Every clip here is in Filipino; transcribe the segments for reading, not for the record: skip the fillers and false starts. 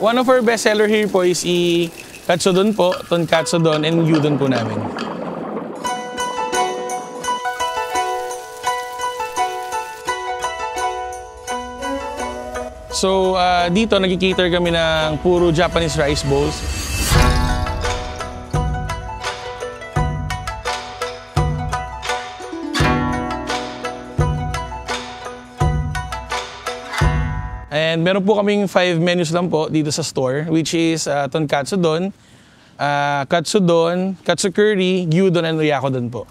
One of our best seller here po is katsudon po, tonkatsudon, and gyudon po namin. So, dito nag-cater kami ng puro Japanese rice bowls. And meron po kaming 5 menus lang po dito sa store, which is tonkatsudon, katsudon, katsu curry, gyudon, and oyakodon po.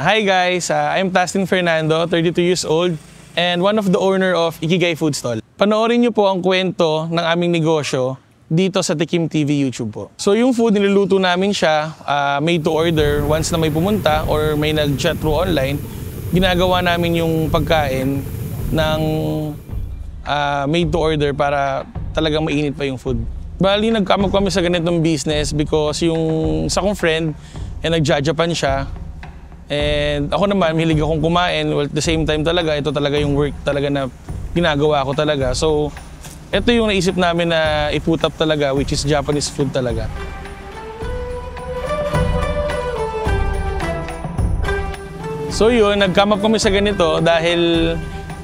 Hi guys, I'm Tastin Fernando, 32 years old, and one of the owner of Ikigai Food Stall. Panoorin niyo po ang kwento ng aming negosyo dito sa Tikim TV YouTube po. So yung food, niluluto namin siya, made to order. Once na may pumunta or may nag-chat through online, ginagawa namin yung pagkain ng made to order para talagang mainit pa yung food. Bali, nagkamag kami sa ganitong business because yung sa kong friend, nag-Japan siya. And ako naman, mahilig akong kumain. Well, at the same time talaga, ito talaga yung work talaga na ginagawa ko talaga. So, ito yung naisip namin na i-put up talaga, which is Japanese food talaga. So yun, nag-come up kami sa ganito dahil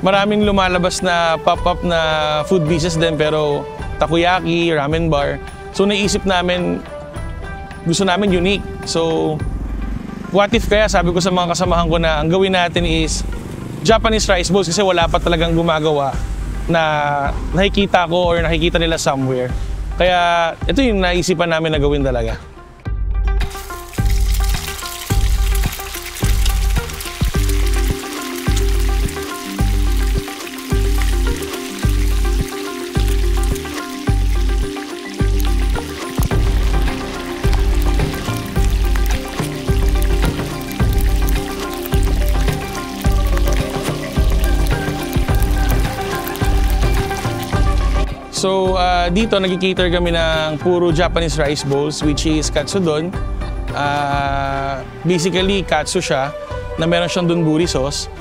maraming lumalabas na pop-up na food business din, pero takoyaki, ramen bar. So naisip namin, gusto namin unique. So, what if kaya, sabi ko sa mga kasamahan ko na ang gawin natin is Japanese rice bowls kasi wala pa talagang gumagawa na nakikita ko or nakikita nila somewhere. Kaya ito yung naisipan namin na gawin talaga. So, dito nag-cater kami ng puro Japanese rice bowls, which is katsudon. Basically, katsu siya, na meron siyang donburi sauce.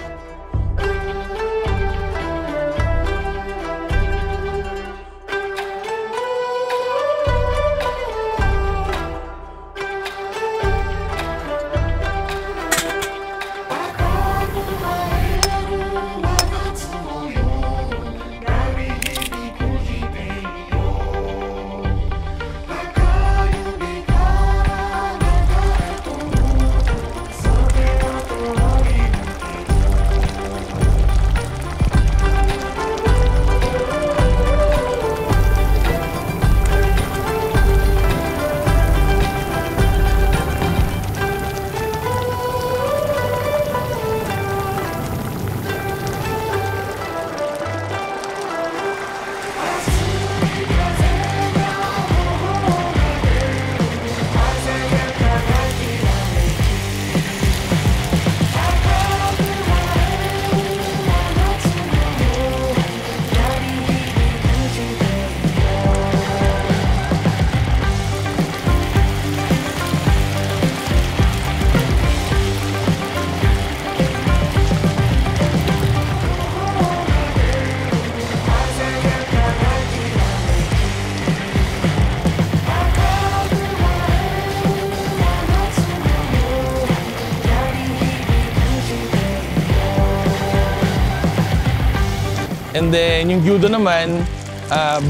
And then yung gyudon naman,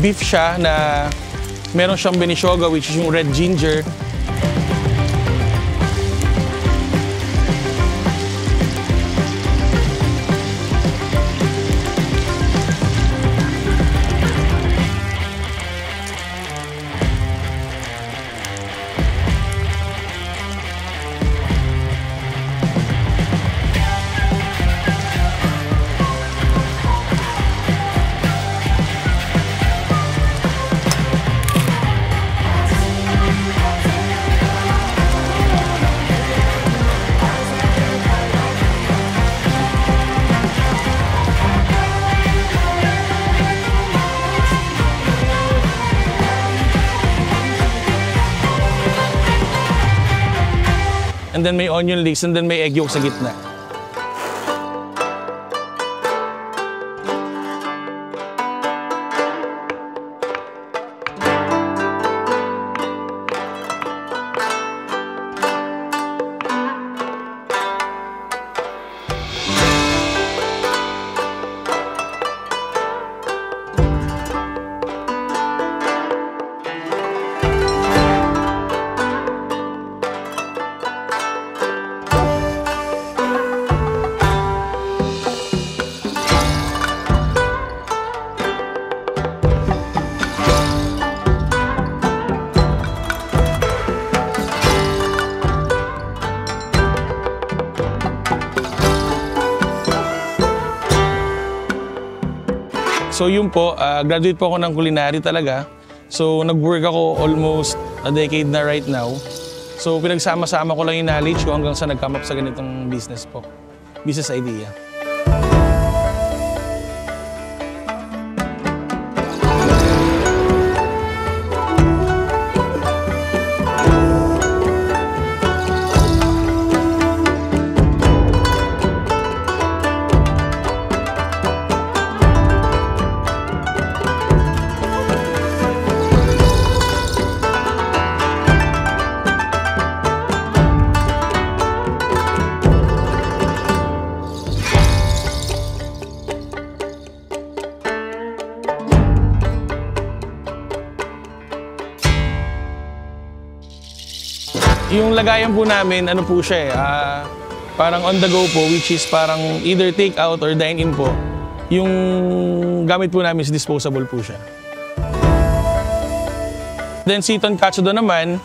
beef siya na meron siyang benishoga, which is yung red ginger. and then may onion leeks, and then may egg yolk sa gitna. So yun po, graduate po ako ng culinary talaga. So nag-work ako almost a decade na right now. So pinagsama-sama ko lang yung knowledge ko hanggang sa nag-come up sa ganitong business po. Business idea. Yung lagayan po namin, ano po siya parang on the go po, which is parang either take out or dine in po. Yung gamit po namin is disposable po siya. Then si tonkatsu do naman,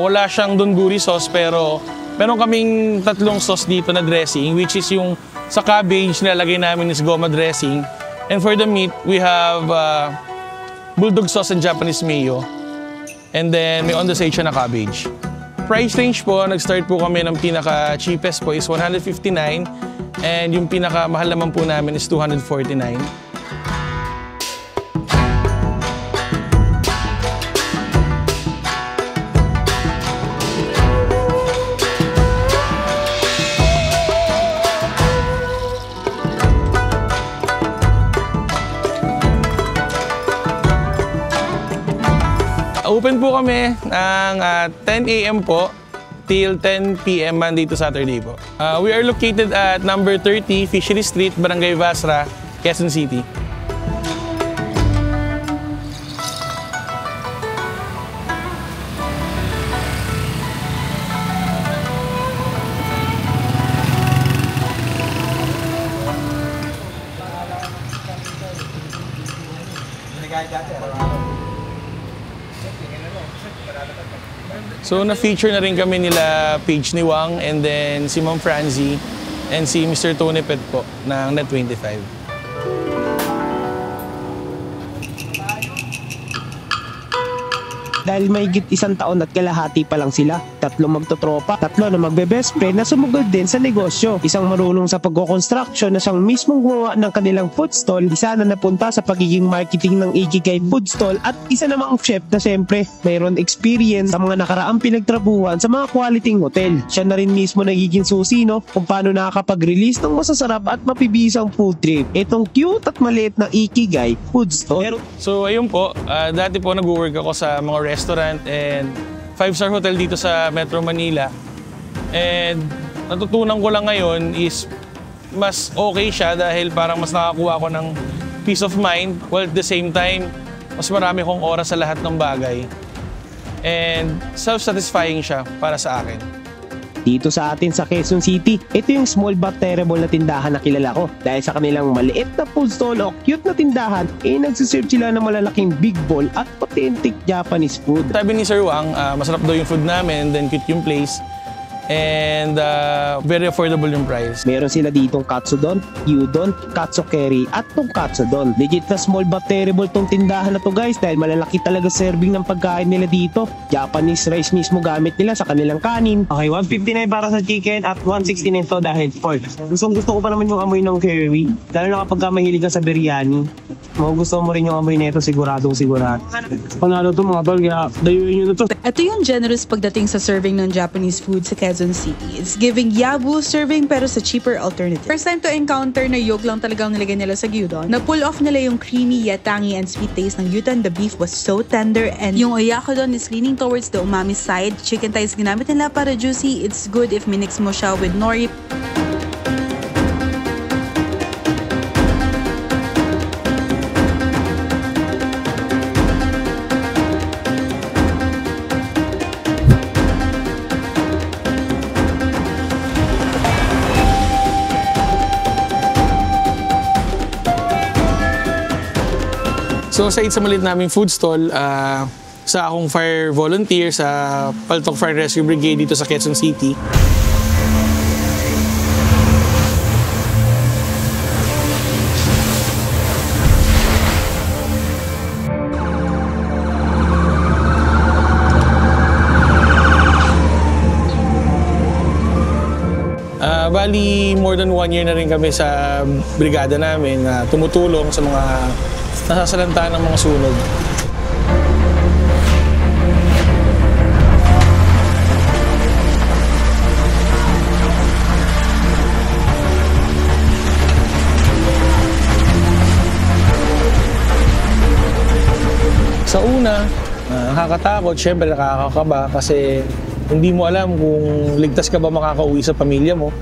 wala siyang dongguri sauce pero meron kaming tatlong sauce dito na dressing, which is yung sa cabbage nilalagay namin is goma dressing, and for the meat we have bulldog sauce and Japanese mayo, and then may on the side siya na cabbage. Price range po, nag-start po kami ng pinaka cheapest po is 159, and yung pinaka mahal naman po namin is 249. Open po kami ng 10 a.m. po till 10 p.m. Monday to Saturday po. We are located at number 30 Fishery Street, Barangay Vasra, Quezon City. So na-feature na rin kami nila Paige ni Wang, and then si Ma'am Franzi and si Mr. Tony Pet po ng Net25. Dahil mahigit 1 taon at kalahati pa lang sila, 3 magtotropa, 3 na magbe-best friend na sumugod din sa negosyo. Isang marunong sa pagko-construction na siyang mismong gumawa ng kanilang food stall, isa na napunta sa pagiging marketing ng Ikigai Food Stall, at isa namang chef na siyempre mayroon experience sa mga nakaraang pinagtrabuhan sa mga quality hotel. Siya na rin mismo nagiging susi kung paano nakakapag-release ng masasarap at mapibisang food trip. Itong cute at maliit na Ikigai Food Stall. So ayun po, dati po nag-work ako sa mga restaurant and 5-star hotel dito sa Metro Manila. And natutunan ko lang ngayon is mas okay siya dahil parang mas nakakuha ako ng peace of mind, while at the same time, mas marami kong oras sa lahat ng bagay. And self-satisfying siya para sa akin. Dito sa atin sa Quezon City, ito yung small but terrible na tindahan na kilala ko. Dahil sa kanilang maliit na food stall o cute na tindahan, nagsiserve sila ng malalaking big bowl at authentic Japanese food. Sabi ni Sir Wang, masarap daw yung food namin, then cute yung place. And very affordable yung price. Meron sila ditong katsudon, gyudon, katsukeri at tonkatsu-don. Legit na small but terrible tong tindahan na to guys dahil malalaki talaga serving ng pagkain nila dito. Japanese rice mismo gamit nila sa kanilang kanin. Okay, 159 para sa chicken at 169 to dahil pork. Gusto ko pa naman yung amoy ng curry. Lalo na kapag mahilig ka sa biryani. Gusto mo rin yung amoy nito, siguradong sigurado. Panalo to mga tol, kaya dayuin nyo na to. Ito yung generous pagdating sa serving ng Japanese food sa Quezon City. It's giving yabu serving pero sa cheaper alternative. First time to encounter na yolk lang talagang nilagay nila sa gyudon. Na-pull off nila yung creamy yet tangy and sweet taste ng gyudon. The beef was so tender and yung oyakodon is leaning towards the umami side. Chicken thighs ginamit nila para juicy. It's good if minix mo siya with nori. So sa maliit naming food stall, sa akong fire volunteer sa Paltok Fire Rescue Brigade dito sa Quezon City. Bali, more than 1 year na rin kami sa brigada namin na tumutulong sa mga nasasalantaan ng mga sunog. Sa una, nakakatakot, syempre nakakakaba kasi hindi mo alam kung ligtas ka ba makakauwi sa pamilya mo.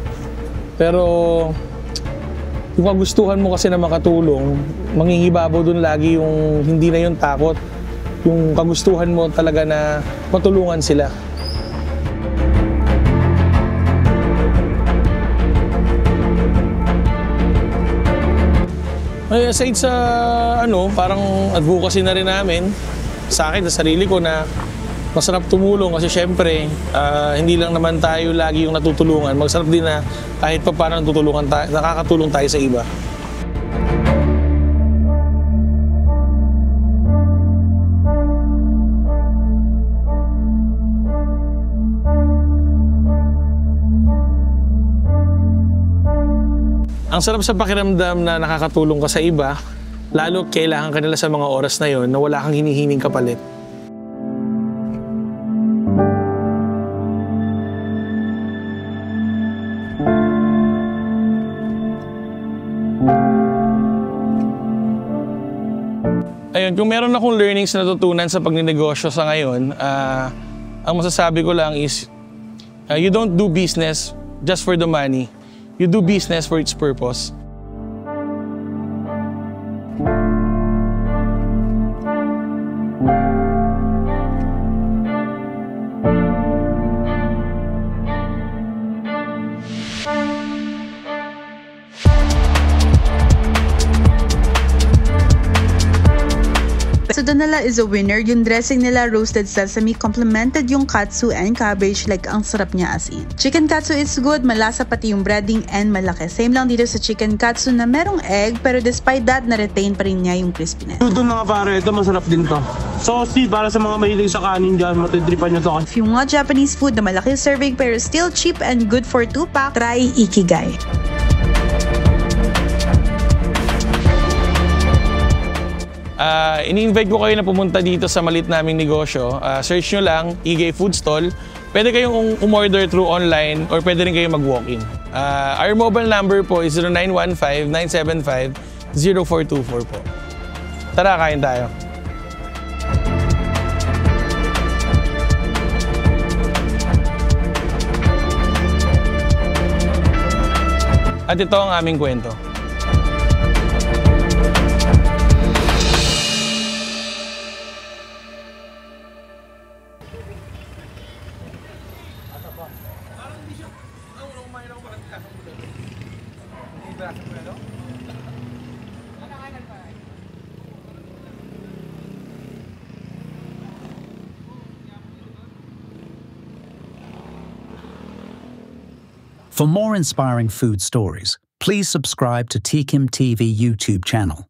Pero yung kagustuhan mo kasi na makatulong, mangingibabaw dun lagi yung hindi na yung takot. Yung kagustuhan mo talaga na matulungan sila. Ay, aside sa parang advocacy na rin namin, sa akin, sa sarili ko na masarap tumulong kasi syempre, hindi lang naman tayo lagi yung natutulungan. Masarap din na kahit pa paano nakakatulong tayo sa iba. Ang sarap sa pakiramdam na nakakatulong ka sa iba, lalo kailangan ka nila sa mga oras na yon na wala kang hinihining kapalit. Ayun, kung meron akong learnings na natutunan sa pagninegosyo sa ngayon, ang masasabi ko lang is, you don't do business just for the money. You do business for its purpose. So Donella is a winner. Yung dressing nila, roasted sesame, complemented yung katsu and cabbage, like ang sarap niya as in. Chicken katsu is good, malasa pati yung breading and malaki. Same lang dito sa chicken katsu na merong egg, pero despite that, na-retain pa rin niya yung crispiness. Ito mga pare, ito masarap din to. Saucy, para sa mga mahilig sa kanin dyan, matidripan nyo to. If you want Japanese food na malaki serving pero still cheap and good for 2-pack, try Ikigai. Ini-invite ko kayo na pumunta dito sa maliit naming negosyo. Search nyo lang, Ikigai Food Stall. Pwede kayong umorder through online or pwede rin kayong mag-walk-in. Our mobile number po is 0915-975-0424 po. Tara, kain tayo. At ito ang aming kwento. For more inspiring food stories, please subscribe to Tikim TV YouTube channel.